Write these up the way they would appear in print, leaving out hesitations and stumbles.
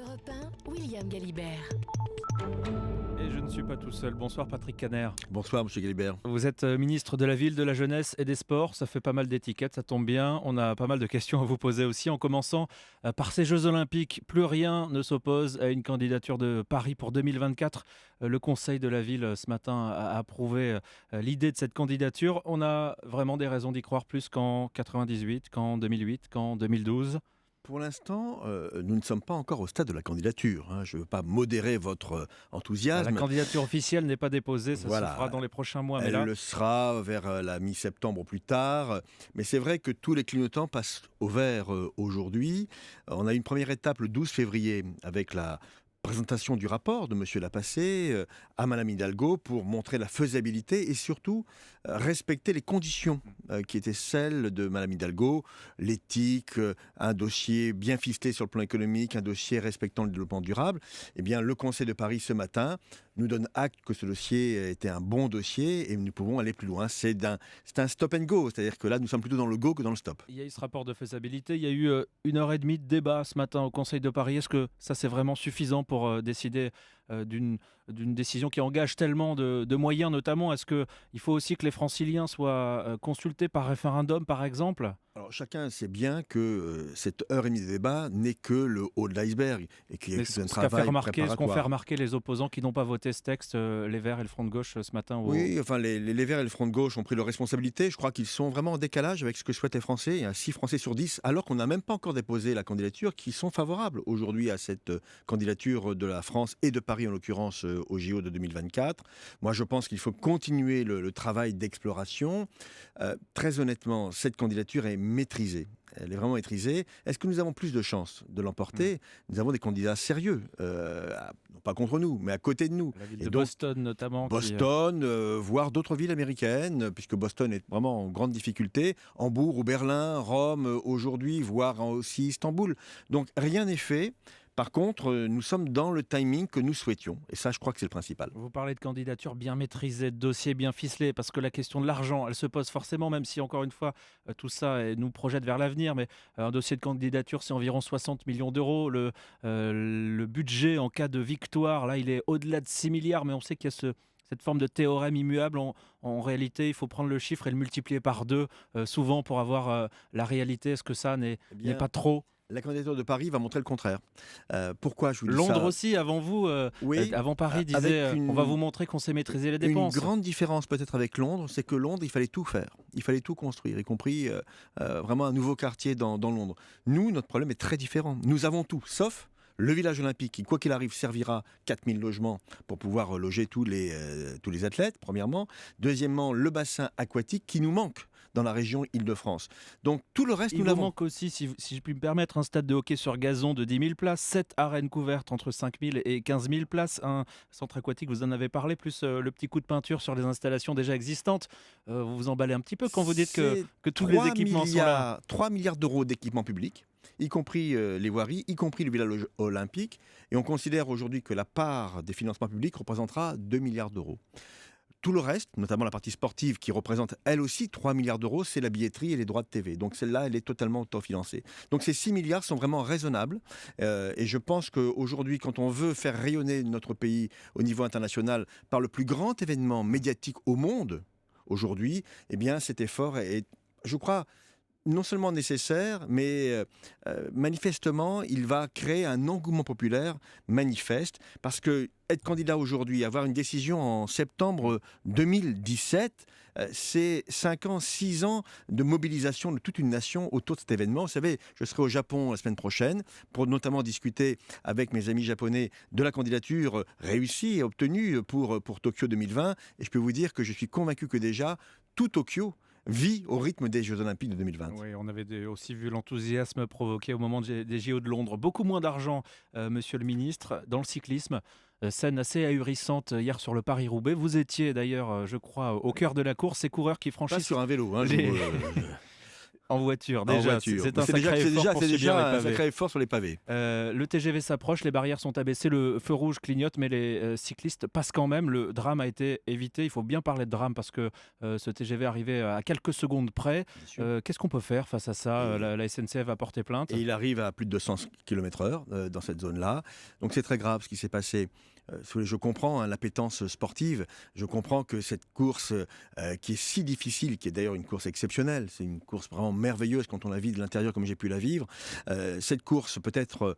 Europe 1, William Galibert. Et je ne suis pas tout seul. Bonsoir Patrick Caner. Bonsoir Monsieur Galibert. Vous êtes ministre de la Ville, de la Jeunesse et des Sports. Ça fait pas mal d'étiquettes, ça tombe bien. On a pas mal de questions à vous poser aussi, en commençant par ces Jeux Olympiques. Plus rien ne s'oppose à une candidature de Paris pour 2024. Le Conseil de la Ville, ce matin, a approuvé l'idée de cette candidature. On a vraiment des raisons d'y croire plus qu'en 98, qu'en 2008, qu'en 2012. Pour l'instant, nous ne sommes pas encore au stade de la candidature. Je ne veux pas modérer votre enthousiasme. La candidature officielle n'est pas déposée, ça Voilà. se fera dans les prochains mois. Elle mais là... le sera vers la mi-septembre ou plus tard. Mais c'est vrai que tous les clignotants passent au vert aujourd'hui. On a une première étape le 12 février avec la présentation du rapport de M. Lapassé à Mme Hidalgo pour montrer la faisabilité et surtout respecter les conditions qui étaient celles de Mme Hidalgo, l'éthique, un dossier bien ficelé sur le plan économique, un dossier respectant le développement durable. Eh bien, le Conseil de Paris ce matin nous donne acte que ce dossier était un bon dossier et nous pouvons aller plus loin. C'est un stop and go, c'est-à-dire que là, nous sommes plutôt dans le go que dans le stop. Il y a eu ce rapport de faisabilité, il y a eu 1h30 de débat ce matin au Conseil de Paris. Est-ce que ça c'est vraiment suffisant pour décider d'une décision qui engage tellement de moyens notamment? Est-ce qu'il faut aussi que les franciliens soient consultés par référendum par exemple? Alors chacun sait bien que cette heure et demie de débat n'est que le haut de l'iceberg et qu'il y a Mais tout un ce travail qu'ont préparatoire. fait remarquer les opposants qui n'ont pas voté ce texte, les Verts et le Front de Gauche ce matin Oui, enfin les Verts et le Front de Gauche ont pris leurs responsabilités. Je crois qu'ils sont vraiment en décalage avec ce que souhaitent les Français. Il y a 6 Français sur 10, alors qu'on n'a même pas encore déposé la candidature, qui sont favorables aujourd'hui à cette candidature de la France et de Paris en l'occurrence au JO de 2024. Moi je pense qu'il faut continuer le travail d'exploration. Très honnêtement, cette candidature est maîtrisée. Elle est vraiment maîtrisée. Est-ce que nous avons plus de chances de l'emporter? Nous avons des candidats sérieux, non pas contre nous, mais à côté de nous. La ville de Boston notamment. Boston, voire d'autres villes américaines, puisque Boston est vraiment en grande difficulté. Hambourg ou Berlin, Rome aujourd'hui, voire aussi Istanbul. Donc rien n'est fait. Par contre, nous sommes dans le timing que nous souhaitions. Et ça, je crois que c'est le principal. Vous parlez de candidature bien maîtrisée, de dossier bien ficelé, parce que la question de l'argent, elle se pose forcément, même si, encore une fois, tout ça nous projette vers l'avenir. Mais un dossier de candidature, c'est environ 60 millions d'euros. Le budget en cas de victoire, là, il est au-delà de 6 milliards. Mais on sait qu'il y a cette forme de théorème immuable. En réalité, il faut prendre le chiffre et le multiplier par 2, souvent, pour avoir la réalité. Est-ce que ça n'est pas trop ? La candidature de Paris va montrer le contraire. Pourquoi je vous dis Londres ça aussi, avant vous, oui, avant Paris, disait on va vous montrer qu'on sait maîtriser les dépenses. Une grande différence peut-être avec Londres, c'est que Londres, il fallait tout faire. Il fallait tout construire, y compris vraiment un nouveau quartier dans Londres. Nous, notre problème est très différent. Nous avons tout, sauf le village olympique qui, quoi qu'il arrive, servira 4000 logements pour pouvoir loger tous les athlètes, premièrement. Deuxièmement, le bassin aquatique qui nous manque dans la région Île-de-France. Donc tout le reste, nous l'avons. Il manque aussi, si je puis me permettre, un stade de hockey sur gazon de 10 000 places, 7 arènes couvertes entre 5 000 et 15 000 places, un centre aquatique, vous en avez parlé, plus le petit coup de peinture sur les installations déjà existantes. Vous vous emballez un petit peu quand vous dites que tous les équipements sont là. 3 milliards d'euros d'équipements publics, y compris les voiries, y compris le village olympique. Et on considère aujourd'hui que la part des financements publics représentera 2 milliards d'euros. Tout le reste, notamment la partie sportive qui représente elle aussi 3 milliards d'euros, c'est la billetterie et les droits de TV. Donc celle-là, elle est totalement autofinancée. Donc ces 6 milliards sont vraiment raisonnables. Et je pense qu'aujourd'hui, quand on veut faire rayonner notre pays au niveau international par le plus grand événement médiatique au monde, aujourd'hui, eh bien cet effort est, je crois, non seulement nécessaire, mais manifestement, il va créer un engouement populaire manifeste, parce que être candidat aujourd'hui, avoir une décision en septembre 2017, c'est 5 ans, 6 ans de mobilisation de toute une nation autour de cet événement. Vous savez, je serai au Japon la semaine prochaine pour notamment discuter avec mes amis japonais de la candidature réussie et obtenue pour Tokyo 2020. Et je peux vous dire que je suis convaincu que déjà, tout Tokyo vit au rythme des Jeux Olympiques de 2020. Oui, on avait aussi vu l'enthousiasme provoqué au moment des JO de Londres. Beaucoup moins d'argent, monsieur le ministre, dans le cyclisme. Scène assez ahurissante hier sur le Paris-Roubaix. Vous étiez d'ailleurs, je crois, au cœur de la course. Ces coureurs qui franchissent... Pas sur un vélo, hein, En voiture, en déjà. voiture. C'est un C'est sacré effort pour c'est subir déjà les un pavés. sacré effort sur les pavés. Le TGV s'approche, les barrières sont abaissées, le feu rouge clignote, mais les cyclistes passent quand même. Le drame a été évité. Il faut bien parler de drame parce que ce TGV arrivait à quelques secondes près. Bien sûr. Qu'est-ce qu'on peut faire face à ça? Et- La SNCF a porté plainte. Et il arrive à plus de 200 km/h dans cette zone-là. Donc c'est très grave ce qui s'est passé. Je comprends l'appétence sportive, je comprends que cette course qui est si difficile, qui est d'ailleurs une course exceptionnelle, c'est une course vraiment merveilleuse quand on la vit de l'intérieur comme j'ai pu la vivre, cette course peut-être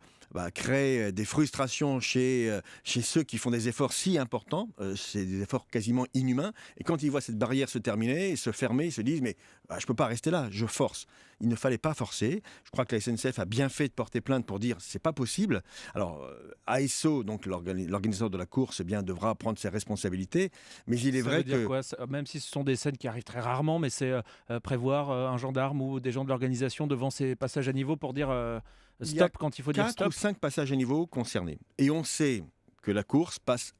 crée des frustrations chez ceux qui font des efforts si importants, c'est des efforts quasiment inhumains, et quand ils voient cette barrière se terminer et se fermer, ils se disent mais je ne peux pas rester là, je force. Il ne fallait pas forcer. Je crois que la SNCF a bien fait de porter plainte pour dire c'est pas possible. Alors ASO, donc l'organisateur de la course, eh bien devra prendre ses responsabilités. Mais il est Ça vrai veut dire que quoi? Même si ce sont des scènes qui arrivent très rarement, mais c'est prévoir un gendarme ou des gens de l'organisation devant ces passages à niveau pour dire il y a stop quand il faut dire 4 stop. ou 5 passages à niveau concernés. Et on sait que la course passe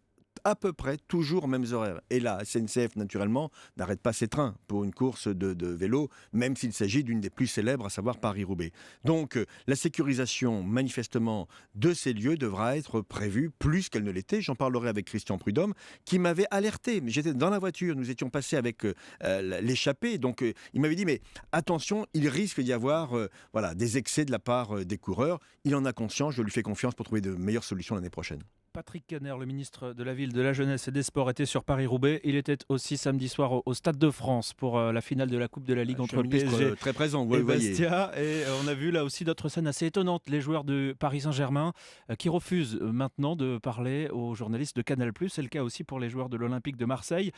à peu près toujours aux mêmes horaires. Et la SNCF, naturellement, n'arrête pas ses trains pour une course de vélo, même s'il s'agit d'une des plus célèbres, à savoir Paris-Roubaix. Donc, la sécurisation, manifestement, de ces lieux devra être prévue plus qu'elle ne l'était. J'en parlerai avec Christian Prudhomme, qui m'avait alerté. Mais j'étais dans la voiture, nous étions passés avec l'échappée. Donc, il m'avait dit, mais attention, il risque d'y avoir des excès de la part des coureurs. Il en a conscience, je lui fais confiance pour trouver de meilleures solutions l'année prochaine. Patrick Kanner, le ministre de la Ville, de la Jeunesse et des Sports, était sur Paris-Roubaix. Il était aussi samedi soir au Stade de France pour la finale de la Coupe de la Ligue entre le PSG très présent, vous et le voyez. Bastia. Et on a vu là aussi d'autres scènes assez étonnantes. Les joueurs de Paris Saint-Germain qui refusent maintenant de parler aux journalistes de Canal+. C'est le cas aussi pour les joueurs de l'Olympique de Marseille.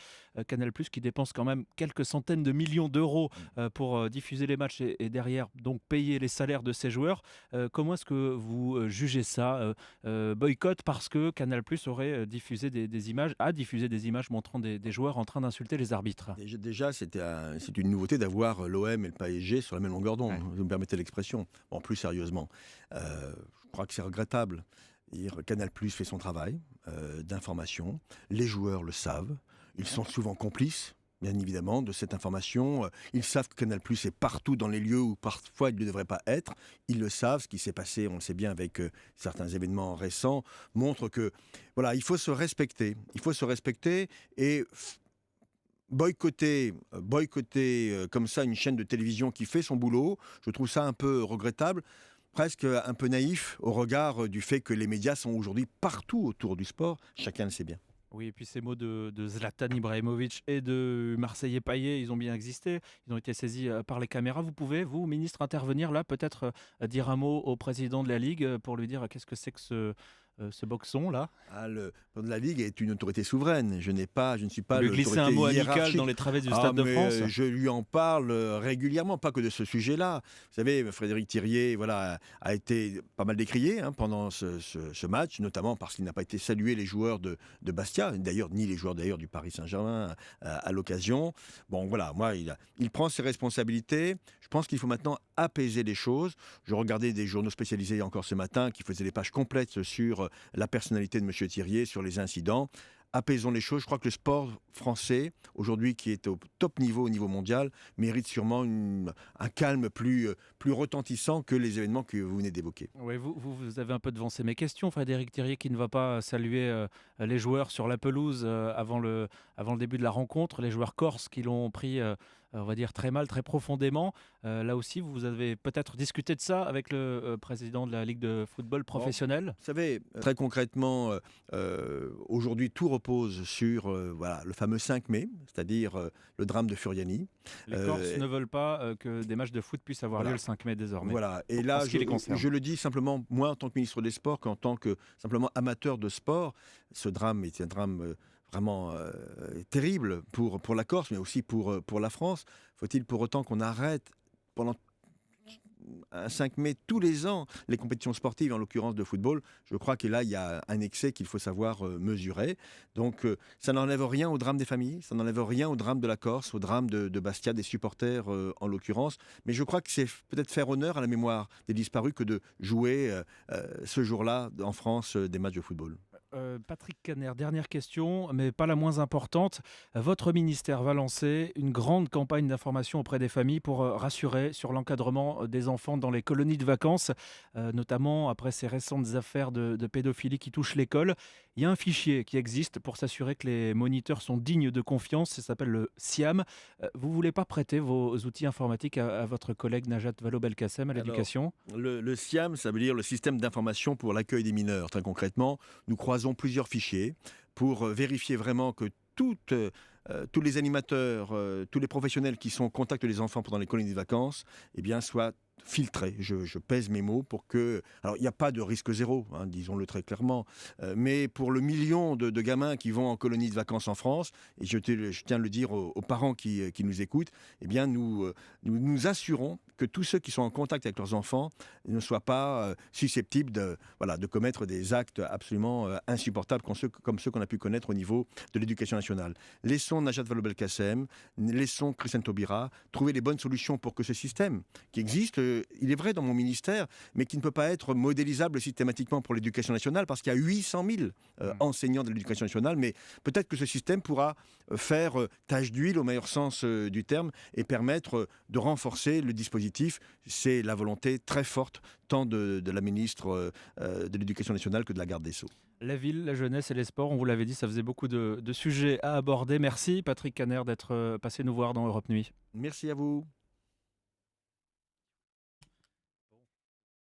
Canal+, qui dépense quand même quelques centaines de millions d'euros pour diffuser les matchs et derrière donc payer les salaires de ces joueurs. Comment est-ce que vous jugez ça? Boycott parce que Canal+ aurait diffusé des images, a diffusé des images montrant des joueurs en train d'insulter les arbitres. Déjà, c'est une nouveauté d'avoir l'OM et le PSG sur la même longueur d'onde, Ouais. vous me permettez l'expression. Bon, plus sérieusement, je crois que c'est regrettable. Canal+ fait son travail d'information, les joueurs le savent, ils sont souvent complices. Bien évidemment, de cette information. Ils savent que Canal+ est partout dans les lieux où parfois il ne devrait pas être. Ils le savent. Ce qui s'est passé, on le sait bien avec certains événements récents, montre que voilà, il faut se respecter. Il faut se respecter et boycotter comme ça une chaîne de télévision qui fait son boulot. Je trouve ça un peu regrettable. Presque un peu naïf au regard du fait que les médias sont aujourd'hui partout autour du sport. Chacun le sait bien. Oui, et puis ces mots de Zlatan Ibrahimovic et de Marseillais Payet, ils ont bien existé, ils ont été saisis par les caméras. Vous pouvez, vous, ministre, intervenir là, peut-être dire un mot au président de la Ligue pour lui dire qu'est-ce que c'est que ce boxon là? Le président de la Ligue est une autorité souveraine. Je ne suis pas Lui glisser un l'autorité mot amical hiérarchique. dans les travées du Stade de Mais, France. je lui en parle régulièrement, pas que de ce sujet-là. Vous savez, Frédéric Thirier a été pas mal décrié pendant ce match, notamment parce qu'il n'a pas été salué les joueurs de Bastia, d'ailleurs ni les joueurs d'ailleurs du Paris Saint-Germain à l'occasion. Bon voilà, moi il prend ses responsabilités. Je pense qu'il faut maintenant apaiser les choses. Je regardais des journaux spécialisés encore ce matin qui faisaient des pages complètes sur la personnalité de M. Thirier, sur les incidents. Apaisons les choses. Je crois que le sport français, aujourd'hui qui est au top niveau, au niveau mondial, mérite sûrement un calme plus retentissant que les événements que vous venez d'évoquer. Oui, vous avez un peu devancé mes questions, Frédéric Thirier, qui ne va pas saluer les joueurs sur la pelouse avant le début de la rencontre, les joueurs corses qui l'ont pris, on va dire, très mal, très profondément. Là aussi, vous avez peut-être discuté de ça avec le président de la Ligue de football professionnel. Vous savez, très concrètement, aujourd'hui, tout repose sur le fameux 5 mai, c'est-à-dire le drame de Furiani. Les Corses ne veulent pas que des matchs de foot puissent avoir lieu le 5 mai désormais. Voilà. Et En là, ce qui les concerne. je le dis simplement, moi, en tant que ministre des Sports, qu'en tant que simplement amateur de sport, ce drame est un drame vraiment terrible pour la Corse, mais aussi pour la France. Faut-il pour autant qu'on arrête pendant un 5 mai tous les ans les compétitions sportives, en l'occurrence de football? Je crois que là, il y a un excès qu'il faut savoir mesurer. Donc, ça n'enlève rien au drame des familles, ça n'enlève rien au drame de la Corse, au drame de Bastia, des supporters en l'occurrence. Mais je crois que c'est peut-être faire honneur à la mémoire des disparus que de jouer ce jour-là en France des matchs de football. Patrick Caner, dernière question, mais pas la moins importante. Votre ministère va lancer une grande campagne d'information auprès des familles pour rassurer sur l'encadrement des enfants dans les colonies de vacances, notamment après ces récentes affaires de pédophilie qui touchent l'école. Il y a un fichier qui existe pour s'assurer que les moniteurs sont dignes de confiance, ça s'appelle le SIAM. Vous ne voulez pas prêter vos outils informatiques à votre collègue Najat Vallaud-Belkacem à Alors, l'éducation? le SIAM, ça veut dire le système d'information pour l'accueil des mineurs. Très concrètement, nous croisons plusieurs fichiers pour vérifier vraiment que tous les animateurs, tous les professionnels qui sont en contact des enfants pendant les colonies de vacances, eh bien, soient filtrés. Je pèse mes mots pour que... Alors, il n'y a pas de risque zéro, hein, disons-le très clairement, mais pour le million de gamins qui vont en colonie de vacances en France, et je tiens à le dire aux parents qui nous écoutent, eh bien, nous assurons que tous ceux qui sont en contact avec leurs enfants ne soient pas susceptibles de commettre des actes absolument insupportables comme ceux qu'on a pu connaître au niveau de l'éducation nationale. Laissons Najat Vallaud-Belkacem, laissons Christiane Taubira trouver les bonnes solutions pour que ce système qui existe, il est vrai dans mon ministère, mais qui ne peut pas être modélisable systématiquement pour l'éducation nationale parce qu'il y a 800 000 enseignants de l'éducation nationale, mais peut-être que ce système pourra faire tache d'huile au meilleur sens du terme et permettre de renforcer le dispositif. C'est la volonté très forte tant de la ministre de l'Éducation nationale que de la garde des Sceaux. La ville, la jeunesse et les sports, on vous l'avait dit, ça faisait beaucoup de sujets à aborder. Merci Patrick Caner d'être passé nous voir dans Europe Nuit. Merci à vous.